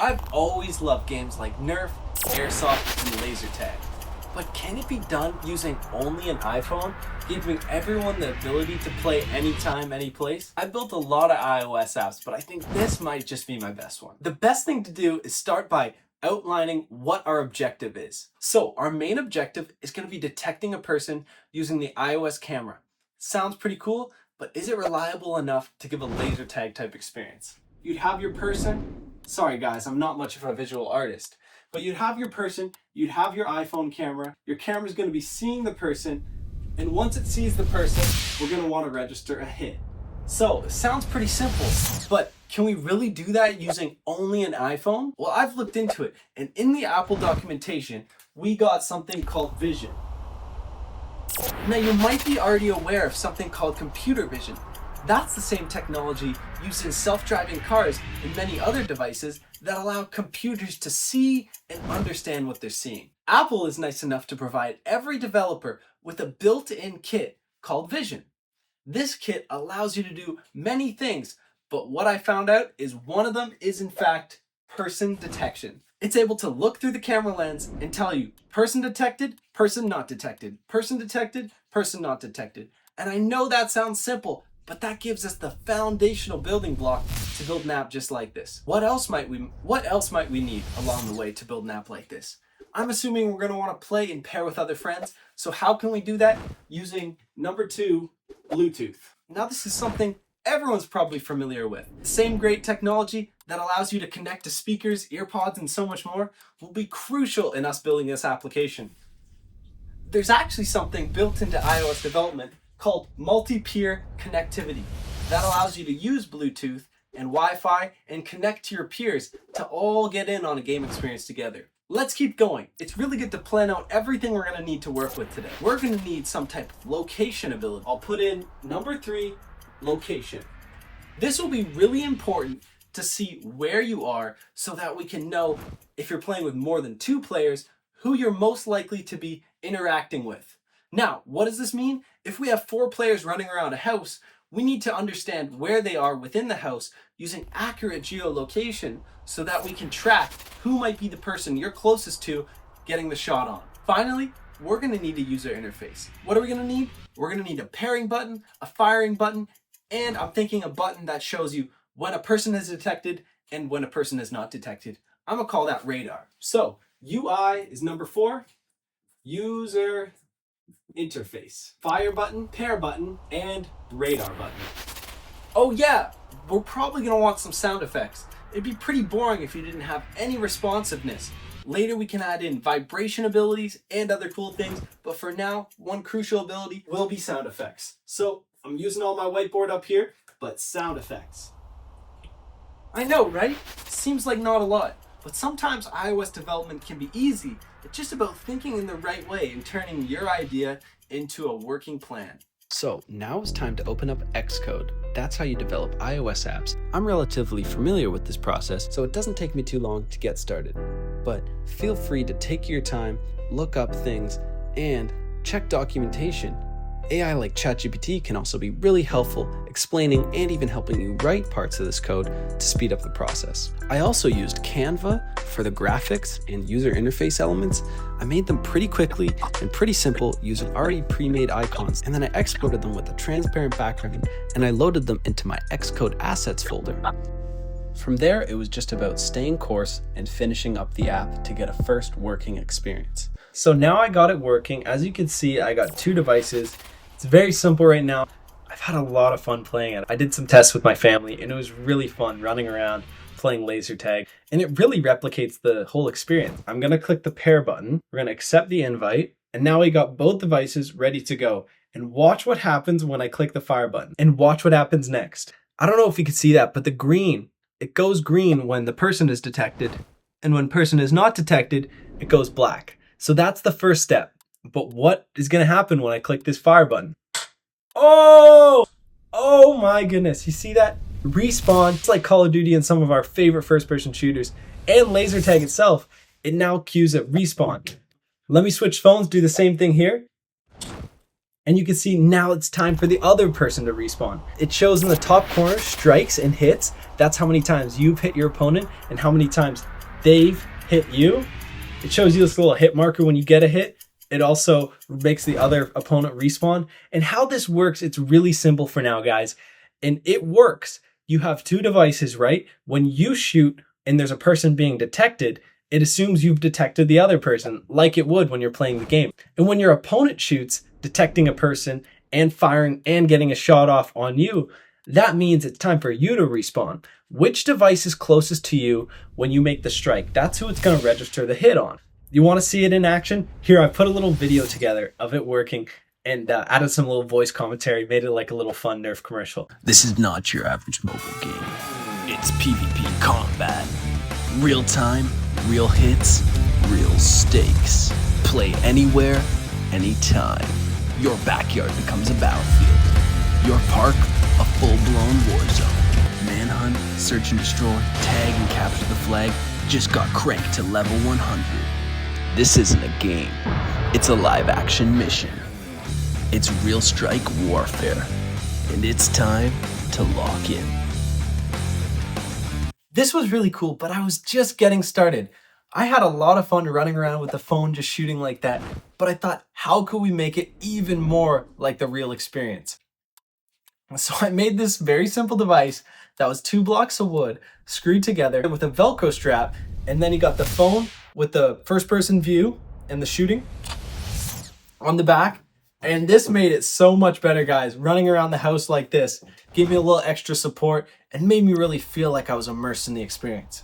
I've always loved games like Nerf, Airsoft, and Laser Tag. But can it be done using only an iPhone, giving everyone the ability to play anytime, any place? I built a lot of iOS apps, but I think this might just be my best one. The best thing to do is start by outlining what our objective is. So our main objective is going to be detecting a person using the iOS camera. Sounds pretty cool, but is it reliable enough to give a laser tag type experience? You'd have your person, sorry guys, I'm not much of a visual artist, but you'd have your person, you'd have your iPhone camera, your camera's going to be seeing the person, and once it sees the person, we're going to want to register a hit. So, it sounds pretty simple, but can we really do that using only an iPhone? Well, I've looked into it, and in the Apple documentation, we got something called vision. Now, you might be already aware of something called computer vision. That's the same technology used in self-driving cars and many other devices that allow computers to see and understand what they're seeing. Apple is nice enough to provide every developer with a built-in kit called Vision. This kit allows you to do many things, but what I found out is one of them is in fact person detection. It's able to look through the camera lens and tell you person detected, person not detected, person detected, person not detected. And I know that sounds simple, but that gives us the foundational building block to build an app just like this. What else might we need along the way to build an app like this? I'm assuming we're going to want to play and pair with other friends. So how can we do that? Using number 2, Bluetooth. Now this is something everyone's probably familiar with. The same great technology that allows you to connect to speakers, earpods, and so much more will be crucial in us building this application. There's actually something built into iOS development called multi-peer connectivity that allows you to use Bluetooth and Wi-Fi and connect to your peers to all get in on a game experience together. Let's keep going. It's really good to plan out everything we're going to need to work with today. We're going to need some type of location ability. I'll put in number 3, location. This will be really important to see where you are so that we can know if you're playing with more than 2 players, who you're most likely to be interacting with. Now, what does this mean? If we have 4 players running around a house, we need to understand where they are within the house using accurate geolocation so that we can track who might be the person you're closest to getting the shot on. Finally, we're going to need a user interface. What are we going to need? We're going to need a pairing button, a firing button, and I'm thinking a button that shows you when a person is detected and when a person is not detected. I'm going to call that radar. So UI is number 4, user interface, fire button, pair button, and radar button. Oh yeah, we're probably going to want some sound effects. It'd be pretty boring if you didn't have any responsiveness. Later we can add in vibration abilities and other cool things, but for now, one crucial ability will be sound effects. So I'm using all my whiteboard up here, but sound effects. I know, right? Seems like not a lot, but sometimes iOS development can be easy. It's just about thinking in the right way and turning your idea into a working plan. So now it's time to open up Xcode. That's how you develop iOS apps. I'm relatively familiar with this process, so it doesn't take me too long to get started. But feel free to take your time, look up things, and check documentation. AI like ChatGPT can also be really helpful, explaining and even helping you write parts of this code to speed up the process. I also used Canva for the graphics and user interface elements. I made them pretty quickly and pretty simple using already pre-made icons, and then I exported them with a transparent background and I loaded them into my Xcode assets folder. From there, it was just about staying course and finishing up the app to get a first working experience. So now I got it working. As you can see, I got 2 devices. It's very simple right now. I've had a lot of fun playing it. I did some tests with my family and it was really fun running around playing laser tag, and it really replicates the whole experience. I'm gonna click the pair button. We're gonna accept the invite, and now we got both devices ready to go. And watch what happens when I click the fire button, and watch what happens next. I don't know if you can see that, but the green, it goes green when the person is detected, and when person is not detected, it goes black. So that's the first step. But what is gonna happen when I click this fire button? Oh my goodness, you see that? Respawn, it's like Call of Duty and some of our favorite first-person shooters, and laser tag itself, it now cues at respawn. Let me switch phones, do the same thing here. And you can see now it's time for the other person to respawn. It shows in the top corner strikes and hits. That's how many times you've hit your opponent and how many times they've hit you, it shows you this little hit marker when you get a hit. It also makes the other opponent respawn. And how this works, it's really simple for now, guys. And it works. You have two devices, right? When you shoot and there's a person being detected, it assumes you've detected the other person, like it would when you're playing the game. And when your opponent shoots, detecting a person and firing and getting a shot off on you, that means it's time for you to respawn. Which device is closest to you when you make the strike? That's who it's going to register the hit on. You want to see it in action? Here, I put a little video together of it working and added some little voice commentary, made it like a little fun Nerf commercial. This is not your average mobile game. It's PvP combat. Real time, real hits, real stakes. Play anywhere, anytime. Your backyard becomes a battlefield. Your park, a full-blown war zone. Manhunt, search and destroy, tag and capture the flag just got cranked to level 100. This isn't a game. It's a live-action mission. It's real strike warfare. And it's time to lock in. This was really cool, but I was just getting started. I had a lot of fun running around with the phone just shooting like that, but I thought, how could we make it even more like the real experience? So I made this very simple device that was 2 blocks of wood screwed together with a Velcro strap, and then you got the phone with the first person view and the shooting on the back. And this made it so much better, guys. Running around the house like this gave me a little extra support and made me really feel like I was immersed in the experience.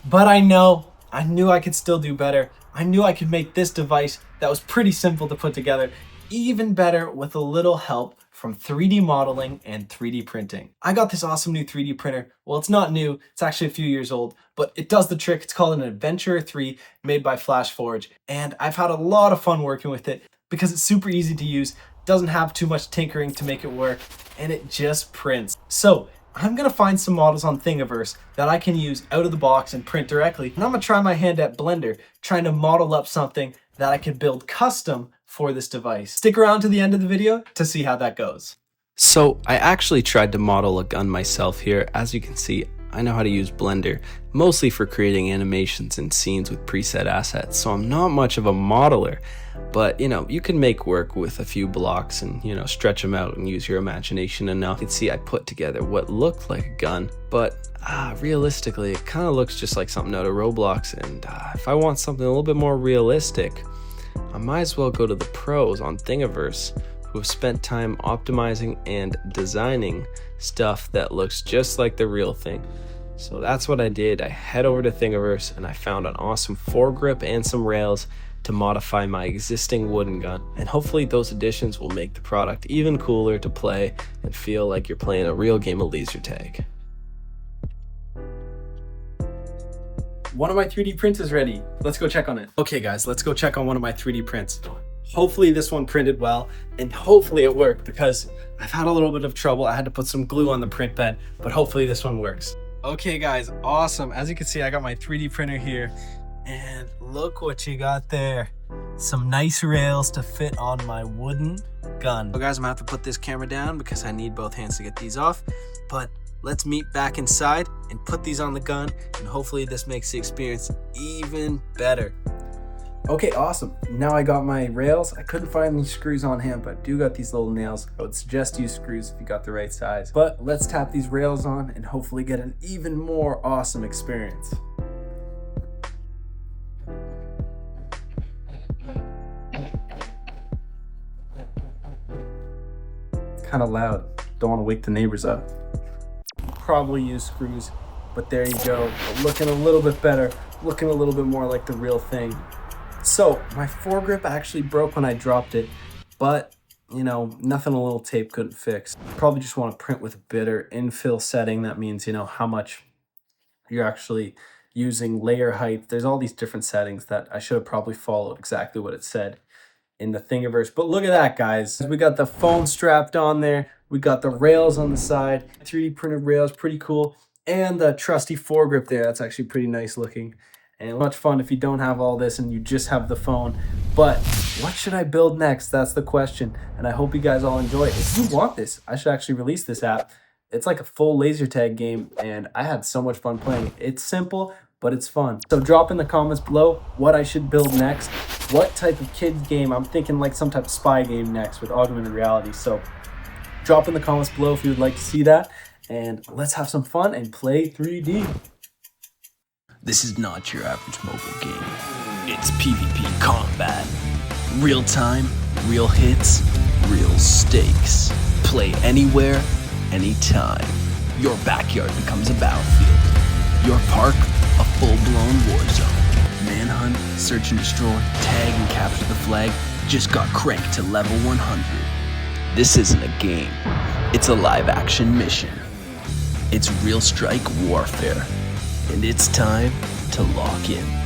But I knew I could still do better. I knew I could make this device that was pretty simple to put together even better with a little help from 3D modeling and 3D printing. I got this awesome new 3D printer. Well, it's not new, it's actually a few years old, but it does the trick. It's called an Adventurer 3 made by FlashForge, and I've had a lot of fun working with it because it's super easy to use, doesn't have too much tinkering to make it work, and it just prints. So I'm gonna find some models on Thingiverse that I can use out of the box and print directly, and I'm gonna try my hand at Blender, trying to model up something that I could build custom for this device. Stick around to the end of the video to see how that goes. So I actually tried to model a gun myself here. As you can see, I know how to use Blender, mostly for creating animations and scenes with preset assets, so I'm not much of a modeler, but you can make work with a few blocks and stretch them out and use your imagination enough. You can see I put together what looked like a gun, but realistically it kind of looks just like something out of Roblox, and if I want something a little bit more realistic, I might as well go to the pros on Thingiverse who have spent time optimizing and designing stuff that looks just like the real thing. So that's what I did. I head over to Thingiverse and I found an awesome foregrip and some rails to modify my existing wooden gun, and hopefully those additions will make the product even cooler to play and feel like you're playing a real game of laser tag. One of my 3D prints is ready. Let's go check on it. Okay guys, let's go check on one of my 3D prints. Hopefully this one printed well, and hopefully it worked because I've had a little bit of trouble. I had to put some glue on the print bed, but hopefully this one works. Okay guys, awesome. As you can see, I got my 3D printer here, and look what you got there. Some nice rails to fit on my wooden gun. So guys, I'm gonna have to put this camera down because I need both hands to get these off, but let's meet back inside and put these on the gun, and hopefully this makes the experience even better. Okay, awesome. Now I got my rails. I couldn't find any screws on hand, but I do got these little nails. I would suggest use screws if you got the right size. But let's tap these rails on and hopefully get an even more awesome experience. It's kind of loud. Don't want to wake the neighbors up. Probably use screws, but there you go. Looking a little bit better, looking a little bit more like the real thing. So my foregrip actually broke when I dropped it, but nothing a little tape couldn't fix. Probably just want to print with a better infill setting. That means how much you're actually using, layer height. There's all these different settings that I should have probably followed exactly what it said in the Thingiverse. But look at that, guys. We got the phone strapped on there. We got the rails on the side, 3D printed rails, pretty cool. And the trusty foregrip there, that's actually pretty nice looking. And much fun if you don't have all this and you just have the phone. But what should I build next? That's the question. And I hope you guys all enjoy it. If you want this, I should actually release this app. It's like a full laser tag game, and I had so much fun playing it. It's simple, but it's fun. So drop in the comments below what I should build next, what type of kids game. I'm thinking like some type of spy game next with augmented reality. So drop in the comments below if you would like to see that, and let's have some fun and play 3D. This is not your average mobile game. It's PvP combat. Real time, real hits, real stakes. Play anywhere, anytime. Your backyard becomes a battlefield. Your park, a full-blown war zone. Manhunt, search and destroy, tag and capture the flag just got cranked to level 100. This isn't a game. It's a live-action mission. It's real strike warfare. And it's time to lock in.